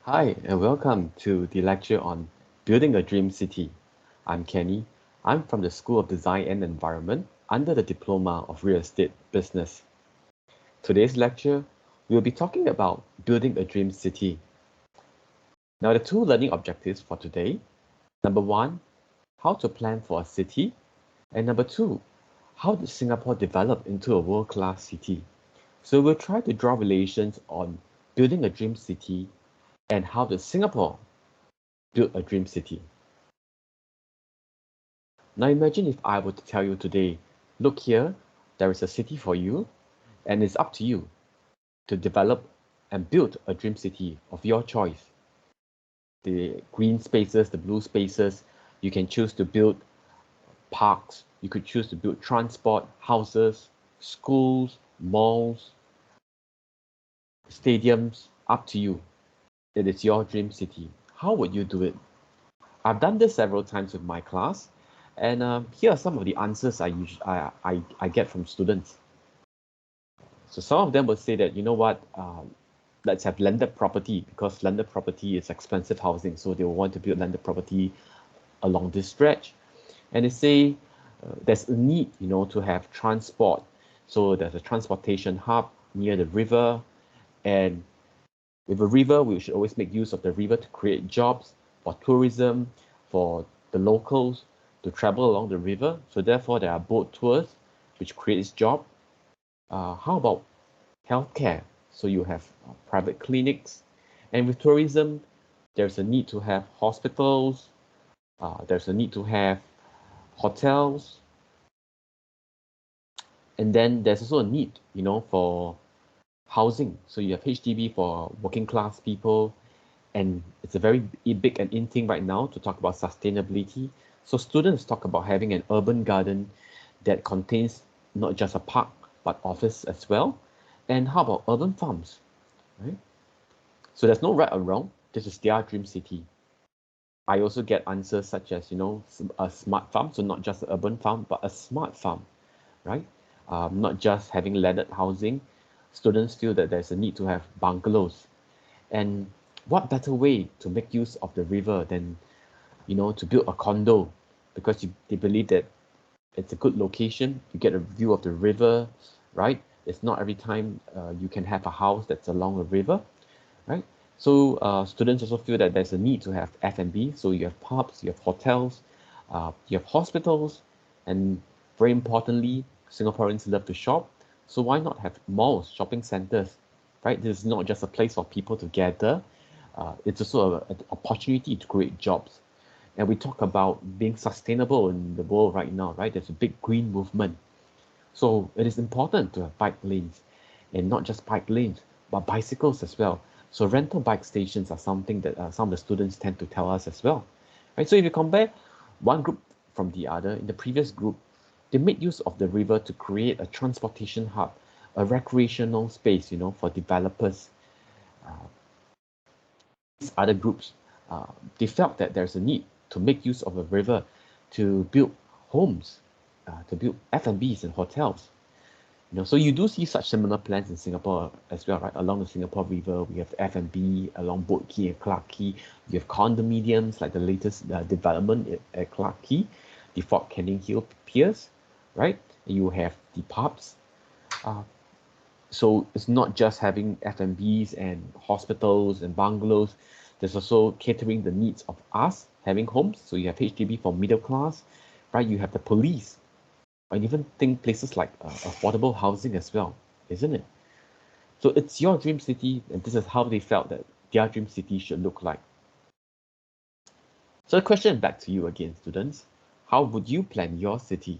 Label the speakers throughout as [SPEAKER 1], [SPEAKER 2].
[SPEAKER 1] Hi, and welcome to the lecture on Building a Dream City. I'm Kenny. I'm from the School of Design and Environment under the Diploma of Real Estate Business. Today's lecture, we'll be talking about building a dream city. Now, the two learning objectives for today, number one, how to plan for a city, and number two, how did Singapore develop into a world-class city? So we'll try to draw relations on building a dream city and how did Singapore build a dream city. Now imagine if I were to tell you today, look here, there is a city for you, and it's up to you to develop and build a dream city of your choice. The green spaces, the blue spaces, you can choose to build parks, you could choose to build transport, houses, schools, malls, stadiums, up to you. It is your dream city. How would you do it? I've done this several times with my class, and here are some of the answers I get from students. So some of them will say that, you know what, let's have landed property because landed property is expensive housing. So they will want to build landed property along this stretch. And they say there's a need, to have transport. So there's a transportation hub near the river. And with a river, we should always make use of the river to create jobs for tourism, for the locals to travel along the river. So therefore, there are boat tours, which creates job. How about healthcare? So you have private clinics. And with tourism, there's a need to have hospitals. There's a need to have hotels. And then there's also a need, for housing. So you have HDB for working class people. And it's a very big and in thing right now to talk about sustainability. So students talk about having an urban garden that contains not just a park, but office as well. And how about urban farms, right? So there's no right or wrong. This is their dream city. I also get answers such as, a smart farm. So not just an urban farm, but a smart farm, right? Not just having landed housing. Students feel that there's a need to have bungalows. And what better way to make use of the river than, to build a condo because they believe that it's a good location. You get a view of the river, right? It's not every time you can have a house that's along a river, right? So students also feel that there's a need to have F&B. So you have pubs, you have hotels, you have hospitals, and very importantly, Singaporeans love to shop. So why not have malls, shopping centers, right? This is not just a place for people to gather. It's also an opportunity to create jobs. And we talk about being sustainable in the world right now, right? There's a big green movement. So it is important to have bike lanes, and not just bike lanes, but bicycles as well. So rental bike stations are something that some of the students tend to tell us as well, right? So if you compare one group from the other, in the previous group, they made use of the river to create a transportation hub, a recreational space, for developers. These other groups, they felt that there's a need to make use of a river to build homes, to build F&Bs and hotels. So you do see such similar plans in Singapore as well, right? Along the Singapore River, we have F&B along Boat Quay and Clarke Quay. You have condominiums like the latest development at Clarke Quay, the Fort Canning Hill Piers, right? You have the pubs. So it's not just having F&Bs and hospitals and bungalows. There's also catering the needs of us having homes. So you have HDB for middle class, right? You have the police. I even think places like affordable housing as well, isn't it? So it's your dream city, and this is how they felt that their dream city should look like. So the question back to you again, students. How would you plan your city?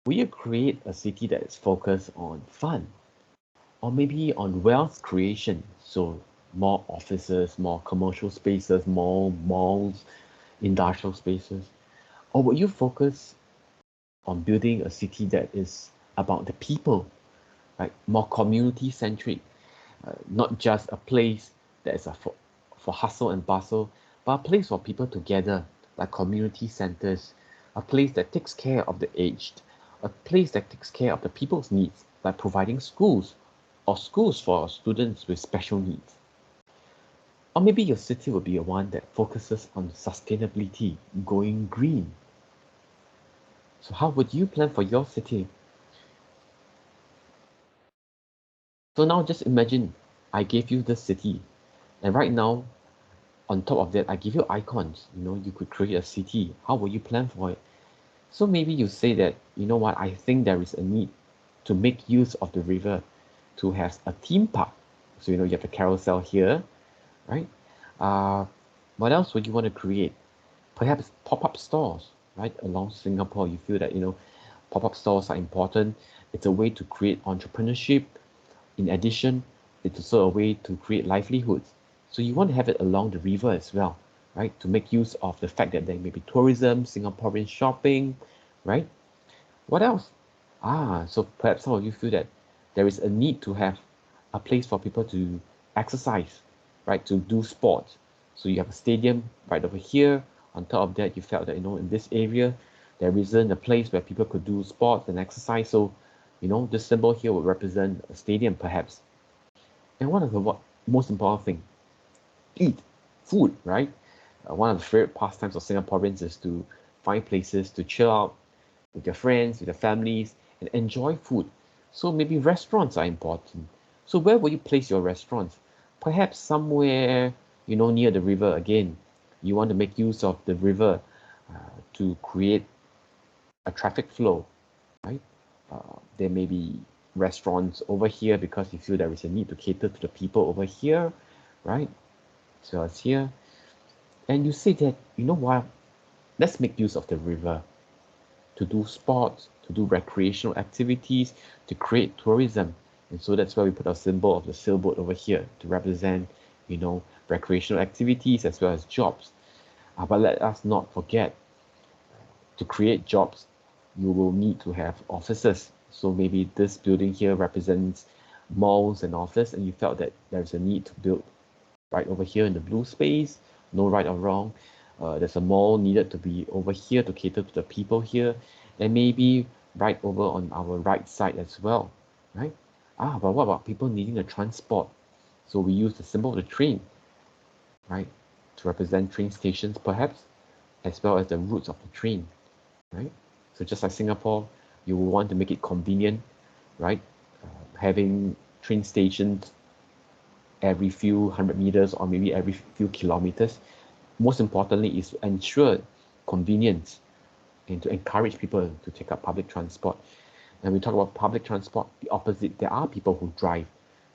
[SPEAKER 1] Will you create a city that is focused on fun? Or maybe on wealth creation? So more offices, more commercial spaces, more malls, industrial spaces? Or would you focus on building a city that is about the people, right? More community centric, not just a place that is for hustle and bustle, but a place for people to gather, like community centers, a place that takes care of the aged, a place that takes care of the people's needs, like providing schools or schools for students with special needs. Or maybe your city will be a one that focuses on sustainability, going green. So how would you plan for your city? So now just imagine I gave you the city, and right now, on top of that, I give you icons. You could create a city. How will you plan for it? So maybe you say that, you know what, I think there is a need to make use of the river to have a theme park. So, you have a carousel here, right? Uh, what else would you want to create? Perhaps pop-up stores, right? Along Singapore, you feel that, pop-up stores are important. It's a way to create entrepreneurship. In addition, it's also a way to create livelihoods. So you want to have it along the river as well, right? To make use of the fact that there may be tourism, Singaporean shopping, right? What else? So perhaps some of you feel that there is a need to have a place for people to exercise, right? To do sports. So you have a stadium right over here. On top of that, you felt that, in this area, there isn't a place where people could do sports and exercise. So, this symbol here would represent a stadium, perhaps. And one of the most important thing, eat, food, right? One of the favorite pastimes of Singaporeans is to find places to chill out with your friends, with your families, and enjoy food. So maybe restaurants are important. So where will you place your restaurants? Perhaps somewhere, near the river again. You want to make use of the river to create a traffic flow, right? There may be restaurants over here because you feel there is a need to cater to the people over here, right? So it's here. And you say that, you know what, let's make use of the river to do sports, to do recreational activities, to create tourism. And so that's why we put our symbol of the sailboat over here to represent, recreational activities as well as jobs. But let us not forget, to create jobs, you will need to have offices. So maybe this building here represents malls and office, and you felt that there's a need to build right over here in the blue space. No right or wrong. There's a mall needed to be over here to cater to the people here, and maybe right over on our right side as well, right? But what about people needing a transport? So we use the symbol of the train, right, to represent train stations perhaps, as well as the routes of the train, right? So just like Singapore, you will want to make it convenient, right? Having train stations every few hundred meters or maybe every few kilometers. Most importantly is to ensure convenience and to encourage people to take up public transport. And we talk about public transport, the opposite, there are people who drive.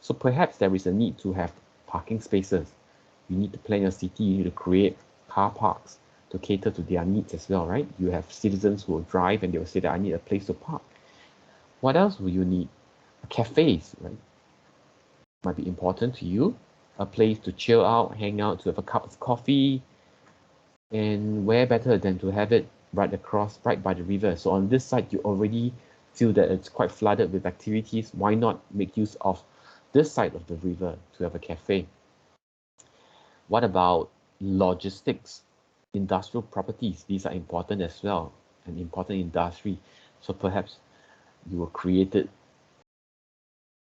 [SPEAKER 1] So perhaps there is a need to have parking spaces. You need to plan your city, you need to create car parks to cater to their needs as well, right? You have citizens who will drive and they will say that I need a place to park. What else will you need? Cafes, right? Might be important to you. A place to chill out, hang out, to have a cup of coffee, and where better than to have it right by the river. So on this side, you already feel that it's quite flooded with activities. Why not make use of this side of the river to have a cafe? What about logistics, industrial properties? These are important as well, an important industry. So perhaps you will create it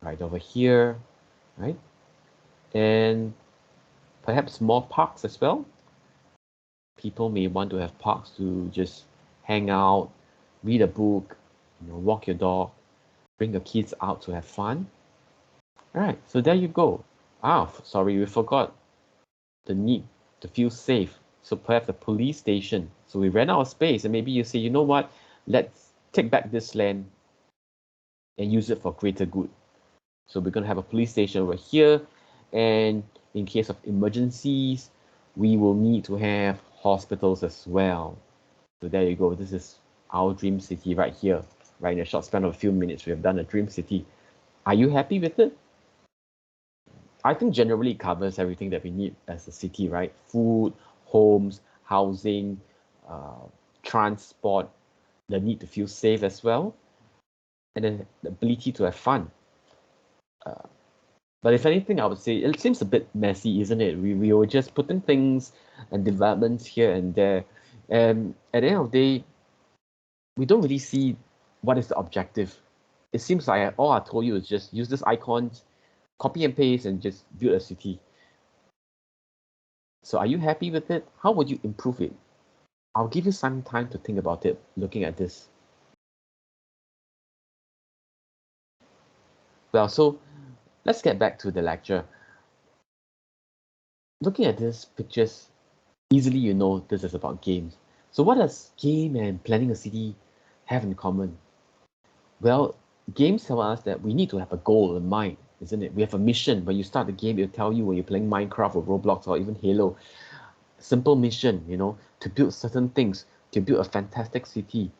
[SPEAKER 1] right over here, right? And perhaps more parks as well. People may want to have parks to just hang out, read a book, walk your dog, bring your kids out to have fun. All right, so there you go. Sorry, we forgot the need to feel safe. So perhaps a police station. So we ran out of space, and maybe you say, you know what? Let's take back this land and use it for greater good. So we're going to have a police station over here, and in case of emergencies, we will need to have hospitals as well. So there you go. This is our dream city right here. Right in a short span of a few minutes, we have done a dream city. Are you happy with it? I think generally it covers everything that we need as a city, right? Food, homes, housing, uh, transport, the need to feel safe as well, and then the ability to have fun. Uh, but if anything, I would say it seems a bit messy, isn't it? We were just putting things and developments here and there, and at the end of the day, we don't really see what is the objective. It seems like all I told you is just use this icons, copy and paste, and just build a city. So are you happy with it? How would you improve it? I'll give you some time to think about it looking at this. Well, so let's get back to the lecture. Looking at these pictures, easily you know this is about games. So what does game and planning a city have in common? Well, games tell us that we need to have a goal in mind, isn't it? We have a mission. When you start the game, it'll tell you when you're playing Minecraft or Roblox or even Halo, simple mission, to build certain things, to build a fantastic city,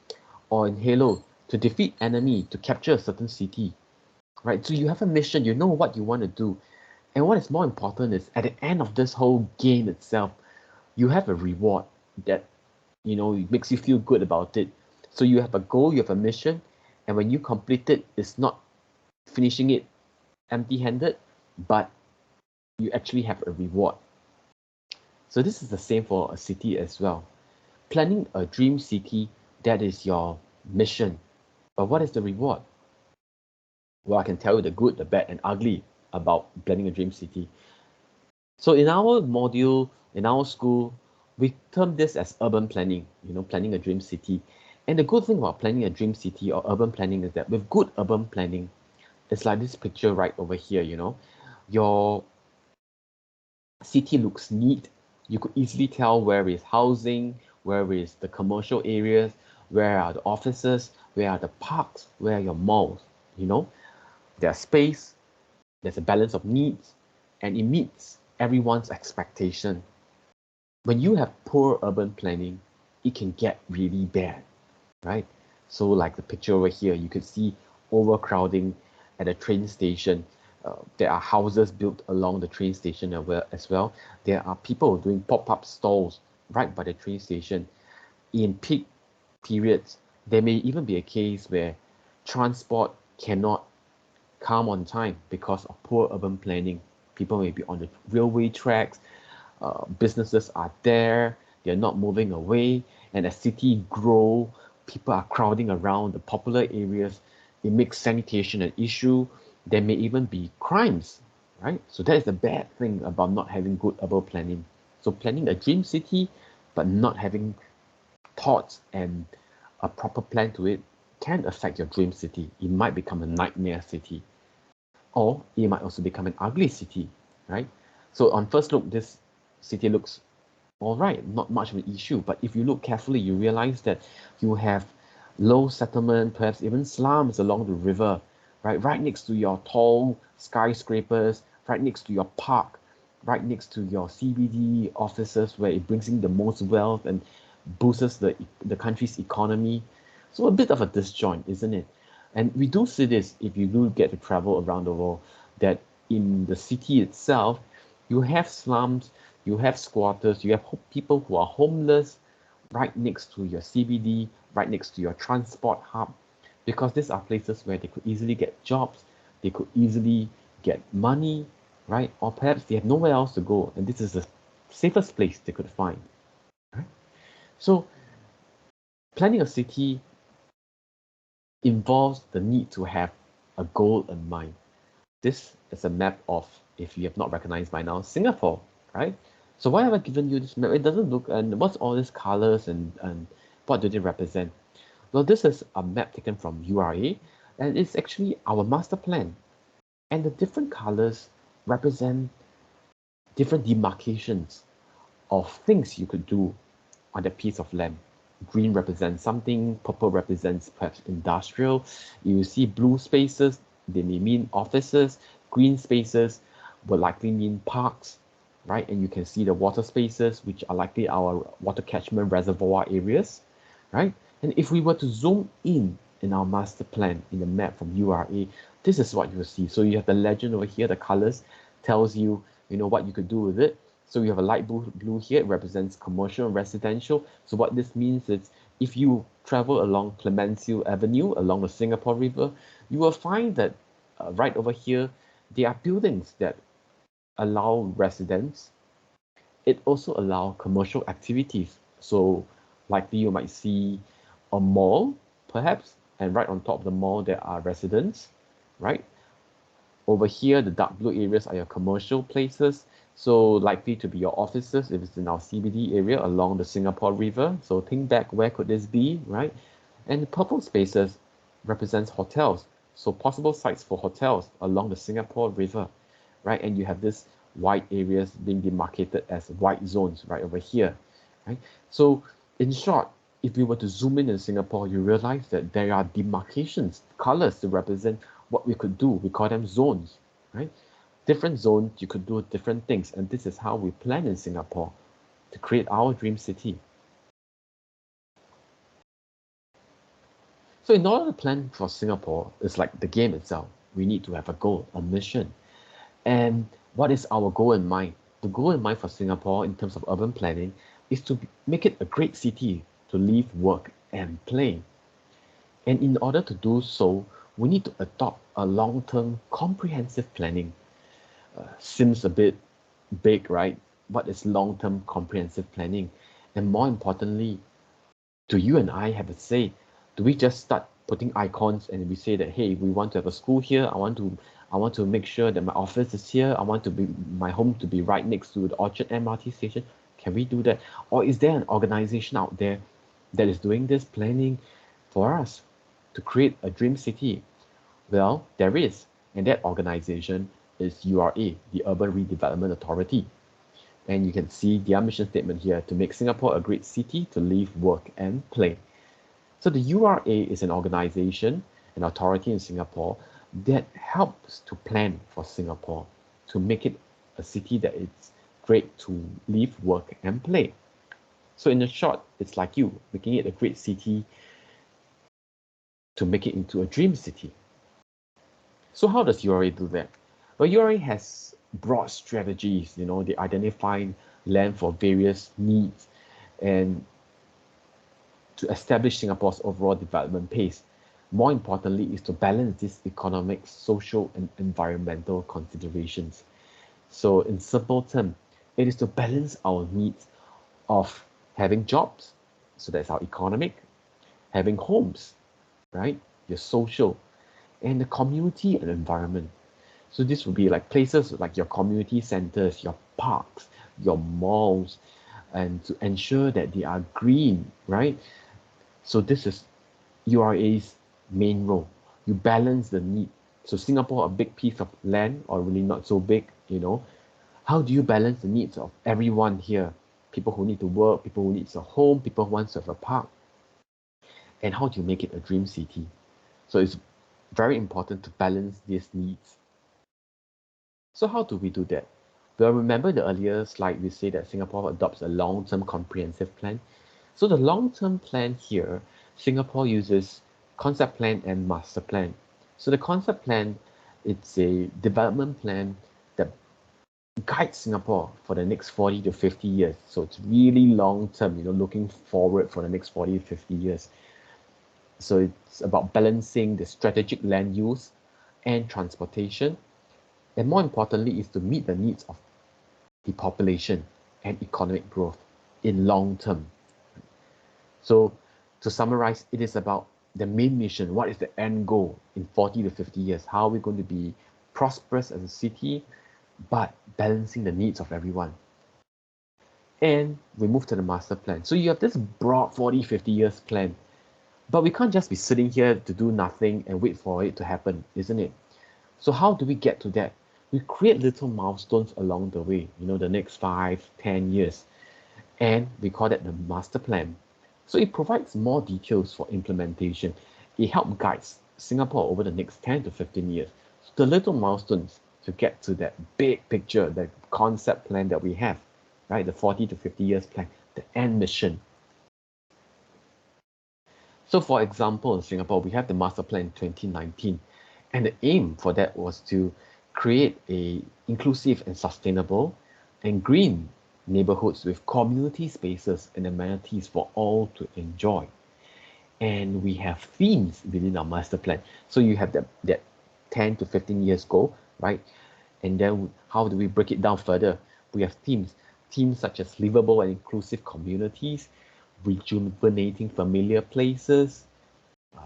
[SPEAKER 1] or in Halo, to defeat enemy, to capture a certain city, right? So you have a mission, you know what you want to do. And what is more important is at the end of this whole game itself, you have a reward that, makes you feel good about it. So you have a goal, you have a mission, and when you complete it, it's not finishing it empty-handed, but you actually have a reward. So this is the same for a city as well. Planning a dream city, that is your mission. But what is the reward? Well, I can tell you the good, the bad, and ugly about planning a dream city. So in our module, in our school, we term this as urban planning, planning a dream city. And the good thing about planning a dream city or urban planning is that with good urban planning, it's like this picture right over here, your city looks neat. You could easily tell where is housing, where is the commercial areas, where are the offices, where are the parks, where are your malls, there's space, there's a balance of needs, and it meets everyone's expectation. When you have poor urban planning, it can get really bad, right? So like the picture over here, you could see overcrowding at a train station. There are houses built along the train station as well. There are people doing pop-up stalls right by the train station. In peak periods, there may even be a case where transport cannot come on time because of poor urban planning. People may be on the railway tracks, businesses are there, they're not moving away, and as city grow, people are crowding around the popular areas. It makes sanitation an issue. There may even be crimes, right? So that is the bad thing about not having good urban planning. So planning a dream city, but not having thoughts and a proper plan to it can affect your dream city. It might become a nightmare city, or it might also become an ugly city, right? So on first look, this city looks all right, not much of an issue. But if you look carefully, you realize that you have low settlement, perhaps even slums along the river, right next to your tall skyscrapers, right next to your park, right next to your CBD offices where it brings in the most wealth and boosts the country's economy. So a bit of a disjoint, isn't it? And we do see this if you do get to travel around the world, that in the city itself, you have slums, you have squatters, you have people who are homeless right next to your CBD, right next to your transport hub, because these are places where they could easily get jobs, they could easily get money, right? Or perhaps they have nowhere else to go, and this is the safest place they could find. Right? So planning a city involves the need to have a goal in mind. This is a map of, if you have not recognized by now, Singapore, right? So why have I given you this map? It doesn't look, and what's all these colors and what do they represent? Well, this is a map taken from URA, and it's actually our master plan. And the different colors represent different demarcations of things you could do on that piece of land. Green represents something, purple represents perhaps industrial. You see blue spaces, they may mean offices. Green spaces will likely mean parks, right? And you can see the water spaces, which are likely our water catchment reservoir areas, right? And if we were to zoom in our master plan in the map from URA, this is what you will see. So you have the legend over here, the colors tells you, what you could do with it. So you have a light blue here, it represents commercial and residential. So what this means is if you travel along Clemenceau Avenue, along the Singapore River, you will find that right over here, there are buildings that allow residents. It also allows commercial activities. So likely you might see a mall, perhaps, and right on top of the mall, there are residents, right? Over here, the dark blue areas are your commercial places. So likely to be your offices if it's in our CBD area along the Singapore River. So think back, where could this be, right? And the purple spaces represents hotels. So possible sites for hotels along the Singapore River, right? And you have this white areas being demarcated as white zones right over here, right? So in short, if we were to zoom in Singapore, you realize that there are demarcations, colors to represent what we could do. We call them zones, right? Different zones, you could do different things. And this is how we plan in Singapore to create our dream city. So in order to plan for Singapore, it's like the game itself. We need to have a goal, a mission. And what is our goal in mind? The goal in mind for Singapore in terms of urban planning is to make it a great city to live, work, and play. And in order to do so, we need to adopt a long-term comprehensive planning. Seems a bit big, right? What is long-term comprehensive planning? And more importantly, do you and I have a say? Do we just start putting icons and we say that, hey, we want to have a school here. I want to make sure that my office is here. I want to be my home to be right next to the Orchard MRT station. Can we do that? Or is there an organization out there that is doing this planning for us to create a dream city? Well, there is, and that organization is URA, the Urban Redevelopment Authority. And you can see their mission statement here: to make Singapore a great city to live, work, and play. So the URA is an organization, an authority in Singapore that helps to plan for Singapore, to make it a city that is great to live, work, and play. So in the short, it's like you, making it a great city to make it into a dream city. So how does URA do that? Well, URA has broad strategies. They identify land for various needs and to establish Singapore's overall development pace. More importantly, is to balance these economic, social, and environmental considerations. So in simple terms, it is to balance our needs of having jobs, so that's our economic, having homes, right? Your social, and the community and environment. So this would be like places like your community centers, your parks, your malls, and to ensure that they are green, right? So this is URA's main role. You balance the need. So Singapore, a big piece of land, or really not so big. How do you balance the needs of everyone here? People who need to work, people who need a home, people who want to have a park. And how do you make it a dream city? So it's very important to balance these needs. So how do we do that? Well, remember the earlier slide, we say that Singapore adopts a long-term comprehensive plan. So the long-term plan here, Singapore uses concept plan and master plan. So the concept plan, it's a development plan that guides Singapore for the next 40 to 50 years. So it's really long-term, looking forward for the next 40 to 50 years. So it's about balancing the strategic land use and transportation. And more importantly, is to meet the needs of the population and economic growth in long term. So to summarize, it is about the main mission. What is the end goal in 40 to 50 years? How are we going to be prosperous as a city, but balancing the needs of everyone? And we move to the master plan. So you have this broad 40, 50 years plan, but we can't just be sitting here to do nothing and wait for it to happen, isn't it? So how do we get to that? We create little milestones along the way, the next 5, 10 years. And we call that the master plan. So it provides more details for implementation. It helps guide Singapore over the next 10 to 15 years. So the little milestones to get to that big picture, the concept plan that we have, right? The 40 to 50 years plan, the end mission. So for example, in Singapore, we have the master plan in 2019. And the aim for that was to create a inclusive and sustainable and green neighborhoods with community spaces and amenities for all to enjoy. And we have themes within our master plan. So you have that 10 to 15 years goal, right? And then how do we break it down further? We have themes such as livable and inclusive communities, rejuvenating familiar places,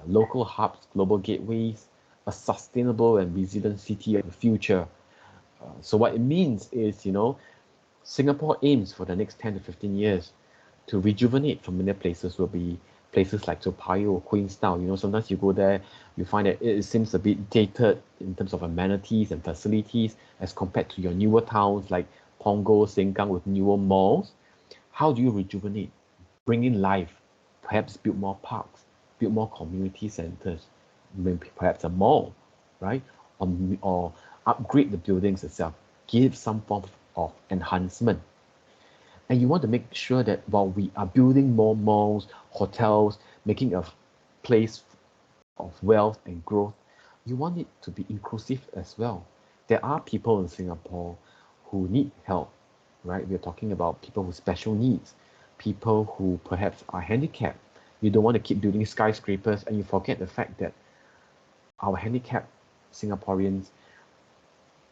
[SPEAKER 1] local hubs, global gateways, a sustainable and resilient city of the future. So what it means is, Singapore aims for the next 10 to 15 years to rejuvenate familiar places. Will be places like Toa Payoh, Queenstown. You know, sometimes you go there, you find that it seems a bit dated in terms of amenities and facilities as compared to your newer towns like Punggol, Sengkang with newer malls. How do you rejuvenate? Bring in life, perhaps build more parks, build more community centers, maybe perhaps a mall, right? Or upgrade the buildings itself, give some form of enhancement. And you want to make sure that while we are building more malls, hotels, making a place of wealth and growth, you want it to be inclusive as well. There are people in Singapore who need help, right? We're talking about people with special needs, people who perhaps are handicapped. You don't want to keep building skyscrapers and you forget the fact that our handicapped Singaporeans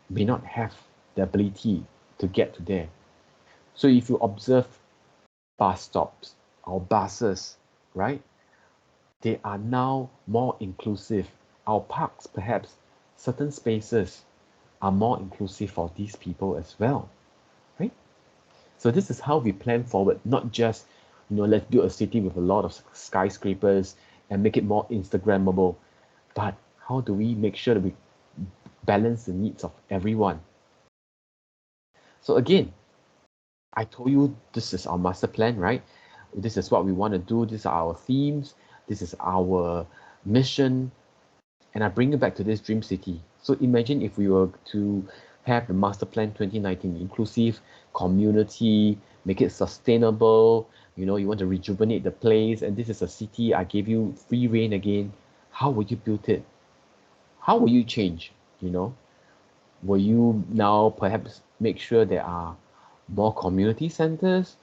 [SPEAKER 1] may not have the ability to get to there. So if you observe bus stops, our buses, right? They are now more inclusive. Our parks, perhaps certain spaces are more inclusive for these people as well, right? So this is how we plan forward, not just, let's build a city with a lot of skyscrapers and make it more Instagrammable, but how do we make sure that we balance the needs of everyone? So again, I told you this is our master plan, right? This is what we want to do. These are our themes. This is our mission. And I bring you back to this dream city. So imagine if we were to have the master plan 2019, inclusive, community, make it sustainable. You want to rejuvenate the place. And this is a city. I gave you free reign again. How would you build it? How will you change? Will you now perhaps make sure there are more community centers,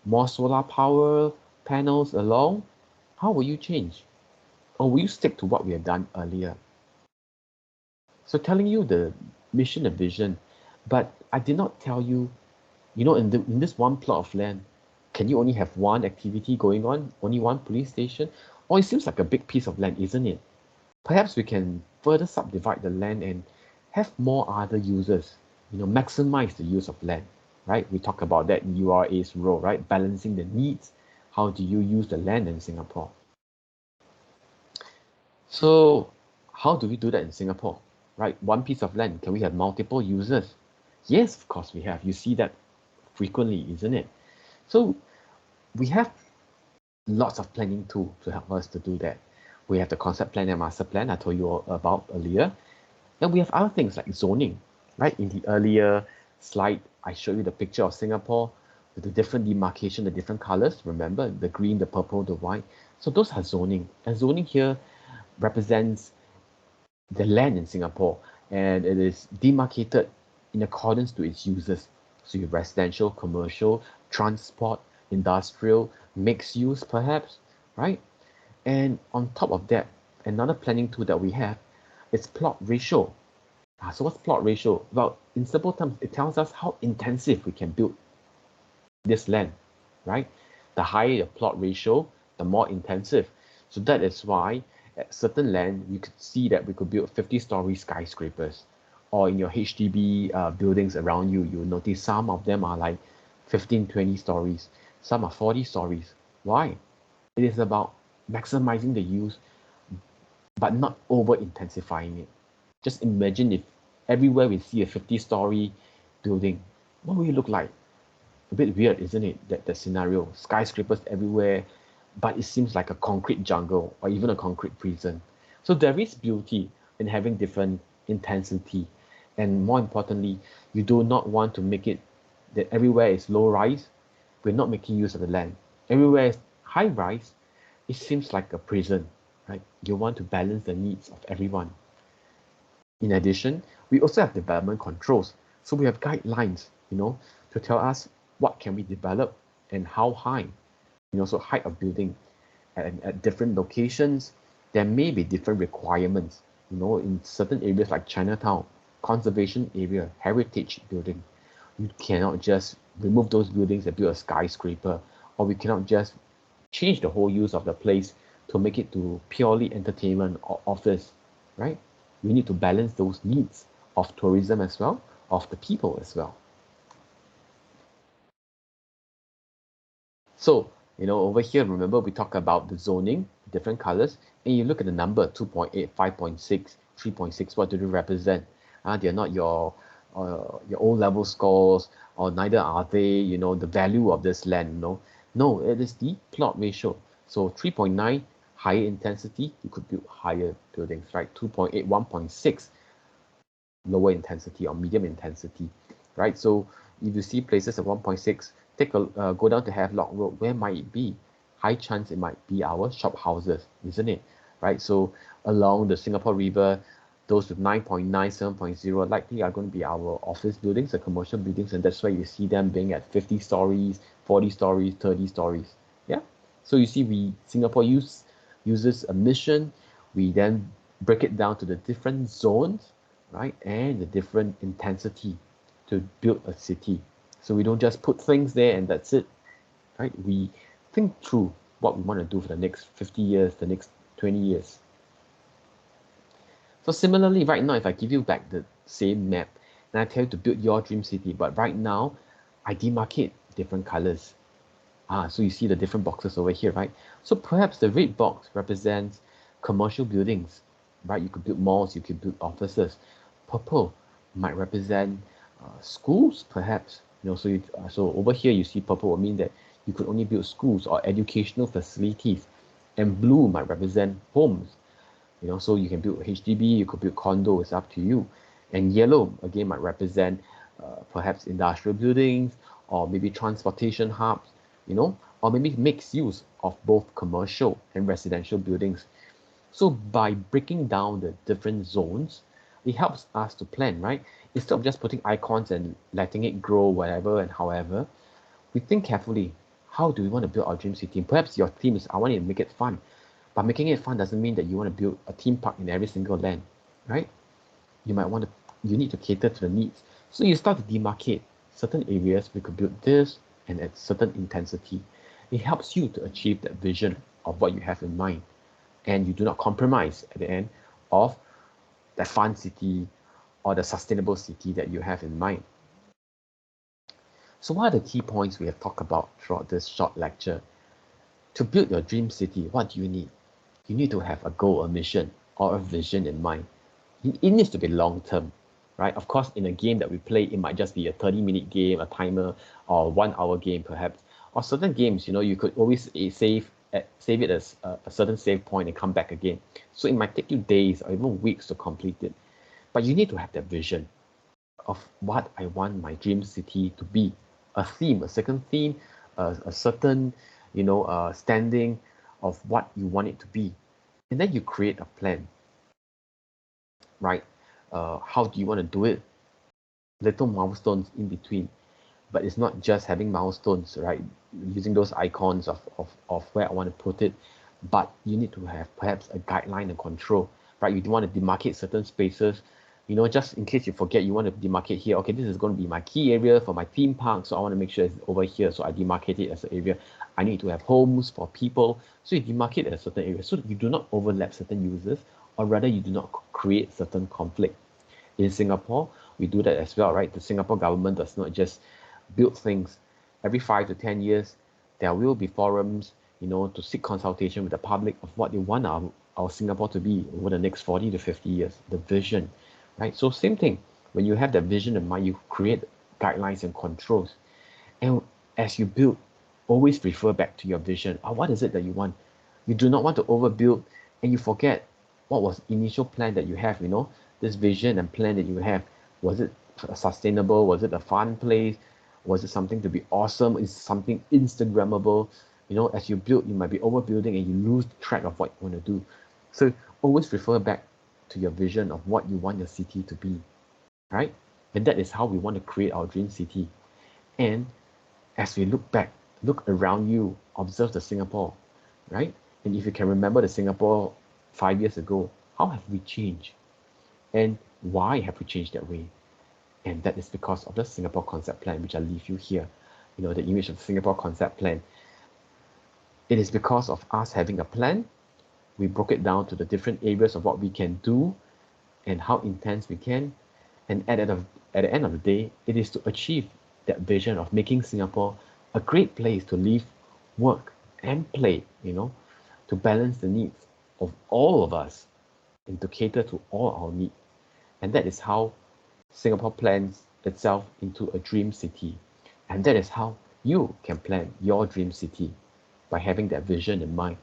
[SPEAKER 1] more solar power panels along? How will you change? Or will you stick to what we have done earlier? So telling you the mission and vision, but I did not tell you, in this one plot of land, can you only have one activity going on, only one police station? Or it seems like a big piece of land, isn't it? Perhaps we can further subdivide the land and have more other users, maximize the use of land, right? We talk about that in URA's role, right? Balancing the needs. How do you use the land in Singapore? So how do we do that in Singapore, right? One piece of land, can we have multiple users? Yes, of course we have. You see that frequently, isn't it? So we have lots of planning tools to help us to do that. We have the concept plan and master plan I told you all about earlier. Then we have other things like zoning, right? In the earlier slide, I showed you the picture of Singapore with the different demarcation, the different colors. Remember, the green, the purple, the white. So those are zoning. And zoning here represents the land in Singapore, and it is demarcated in accordance to its uses. So you have residential, commercial, transport, industrial, mixed use perhaps, right? And on top of that, another planning tool that we have is plot ratio. So what's plot ratio? Well, in simple terms, it tells us how intensive we can build this land, right? The higher the plot ratio, the more intensive. So that is why at certain land, you could see that we could build 50-story skyscrapers. Or in your HDB buildings around you, you'll notice some of them are like 15, 20 stories. Some are 40 stories. Why? It is about maximizing the use, but not over-intensifying it. Just imagine if everywhere we see a 50-story building, what will it look like? A bit weird, isn't it? That scenario. Skyscrapers everywhere, but it seems like a concrete jungle or even a concrete prison. So there is beauty in having different intensity. And more importantly, you do not want to make it that everywhere is low rise. We're not making use of the land. Everywhere is high rise. It seems like a prison, right? You want to balance the needs of everyone. In addition, we also have development controls. So we have guidelines, to tell us what can we develop and how high. So height of building at different locations, there may be different requirements. In certain areas like Chinatown, conservation area, heritage building, you cannot just remove those buildings and build a skyscraper, or we cannot just change the whole use of the place to make it to purely entertainment or office, right? We need to balance those needs of tourism as well, of the people as well. So, over here, remember we talk about the zoning, different colors, and you look at the number 2.8, 5.6, 3.6, what do they represent? They're not your O-level scores, or neither are they, the value of this land, no. No, it is the plot ratio. So 3.9, higher intensity, you could build higher buildings, right? 2.8, 1.6, lower intensity or medium intensity, right? So if you see places at 1.6, go down to Havelock Road. Where might it be? High chance it might be our shop houses, isn't it? Right? So along the Singapore River, those with 9.9, 7.0 likely are going to be our office buildings, the commercial buildings, and that's why you see them being at 50 stories, 40 stories, 30 stories. Yeah. So you see, Singapore uses a mission. We then break it down to the different zones, right, and the different intensity to build a city. So we don't just put things there and that's it, right? We think through what we want to do for the next 50 years, the next 20 years. So similarly, right now, if I give you back the same map and I tell you to build your dream city, but right now I demarcate different colors. So you see the different boxes over here, right? So perhaps the red box represents commercial buildings, right? You could build malls, you could build offices. Purple might represent schools, perhaps. So over here you see purple would mean that you could only build schools or educational facilities, and blue might represent homes. So you can build HDB, you could build condo, it's up to you. And yellow again might represent perhaps industrial buildings or maybe transportation hubs, or maybe mixed use of both commercial and residential buildings. So by breaking down the different zones, it helps us to plan, right? Instead of just putting icons and letting it grow wherever and however, we think carefully, how do we want to build our dream city? Perhaps your theme is, I want to make it fun. But making it fun doesn't mean that you want to build a theme park in every single land, right? You need to cater to the needs. So you start to demarcate certain areas we could build this and at certain intensity. It helps you to achieve that vision of what you have in mind. And you do not compromise at the end of that fun city or the sustainable city that you have in mind. So what are the key points we have talked about throughout this short lecture? To build your dream city, what do you need? You need to have a goal, a mission, or a vision in mind. It needs to be long term, right? Of course, in a game that we play, it might just be a 30-minute game, a timer, or 1 hour game perhaps. Or certain games, you could always save it as a certain save point and come back again. So it might take you days or even weeks to complete it. But you need to have that vision of what I want my dream city to be. A theme, a second theme, a certain, standing of what you want it to be. And then you create a plan, right? How do you want to do it? Little milestones in between. But it's not just having milestones, right? Using those icons of where I want to put it, but you need to have perhaps a guideline and control, right? You do want to demarcate certain spaces, just in case you forget, you want to demarcate here. Okay, this is going to be my key area for my theme park, so I want to make sure it's over here. So I demarcate it as an area. I need to have homes for people, so you demarcate at a certain area, so you do not overlap certain users, or rather you do not create certain conflict. In Singapore, we do that as well, right? The Singapore government does not just build things. Every 5 to 10 years, there will be forums, to seek consultation with the public of what they want our Singapore to be over the next 40 to 50 years, the vision, right? So same thing, when you have that vision in mind, you create guidelines and controls. And as you build, always refer back to your vision. What is it that you want? You do not want to overbuild and you forget what was initial plan that you have, this vision and plan that you have. Was it sustainable? Was it a fun place? Was it something to be awesome? Is something Instagrammable? As you build, you might be overbuilding and you lose track of what you want to do. So always refer back to your vision of what you want your city to be, right? And that is how we want to create our dream city. And as we look back, look around you, observe the Singapore, right? And if you can remember the Singapore 5 years ago, how have we changed? And why have we changed that way? And that is because of the Singapore concept plan, which I leave you here. The image of the Singapore concept plan. It is because of us having a plan. We broke it down to the different areas of what we can do and how intense we can. And at the end of the day, it is to achieve that vision of making Singapore a great place to live, work and play, to balance the needs of all of us and to cater to all our needs. And that is how Singapore plans itself into a dream city. And that is how you can plan your dream city by having that vision in mind.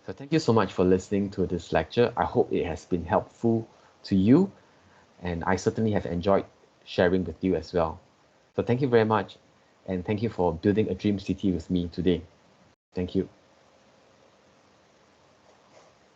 [SPEAKER 1] So thank you so much for listening to this lecture. I hope it has been helpful to you, and I certainly have enjoyed sharing with you as well. So thank you very much, and thank you for building a dream city with me today. Thank you.